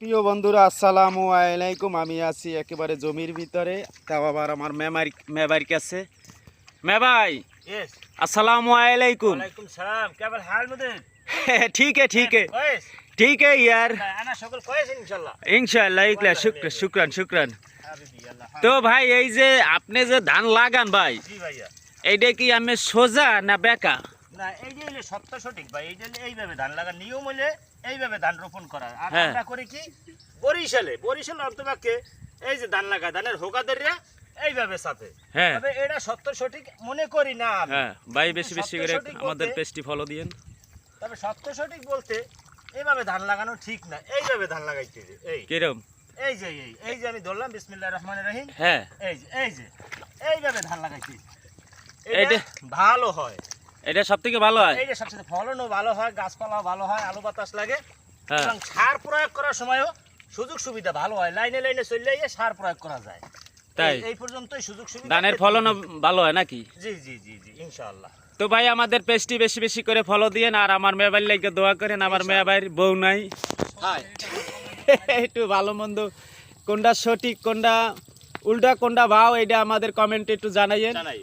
প্রিয় বন্ধুরা আসসালামু আলাইকুম। আমি আছি একেবারে জমির ভিতরে, তাও আবার আমার মেবাইর কাছে। মেবাই यस আসসালামু আলাইকুম। वालेकुम सलाम क्या हाल मुदीर ठीक है ठीक है कोइस ठीक है यार, انا شغل كويس इंशाल्लाह ইনশাআল্লাহ ইকলা শুকরান শুকরান। حبيبي يلا তো ভাই এই যে আপনি যে ধান লাগান ভাই, জি ভাইয়া এইটা কি আমি সোজা না বেকা? না এই যে হলো সত্য সঠিক ভাই, এই যে এইভাবে ধান লাগা নিয়ম হলে এইভাবে ধান রোপণ করা। আর হ্যাঁ। আমরা করি কি বরিশাল অন্তবাকে এই যে ধান লাগা ধানের হোকাদেররা এইভাবে সাথে। হ্যাঁ তবে এটা সত্য সঠিক মনে করি না আমি। হ্যাঁ ভাই, বেশি বেশি করে সত্যি সঠিক আমাদের বলতে- পেজটি ফলো দিয়েন। তবে সত্য সঠিক বলতে এইভাবে ধান লাগানো ঠিক না, এইভাবে ধান লাগাইতে হবে। কিরম? এই যে আমি ধরলাম বিসমিল্লাহির রহমানির রহিম, হ্যাঁ এই যে এইভাবে ধান লাগাইতে এইটা- এটা ভালো হয়। এটা সব থেকে ভালো হয়। এইটা সবচেয়ে ফলনও ভালো হয়, গাছপালাও ভালো হয়, আলো বাতাস লাগে হ্যাঁ এবং সার প্রয়োগ করার সময়ও সুযোগ সুবিধা ভালো হয়। লাইনে লাইনে চলে গিয়ে সার প্রয়োগ করা যায়। তাই? এই পর্যন্তই সুযোগ সুবিধা। ধানের ফলনও ভালো হয় নাকি? জি জি জি জি ইনশাআল্লাহ। তো ভাই আমাদের পেজটি বেশি বেশি করে ফলো দিয়েন, আর আমার মেয়েবাড়ির লাগে দোয়া করেন। আমার মেয়েবাড়ির বউ নাই, একটু ভালো মন্দ কোনটা সঠিক কোনটা উল্টা কোনটা ভাও, এটা আমাদের কমেন্টে একটু জানাইয়েন। জানাই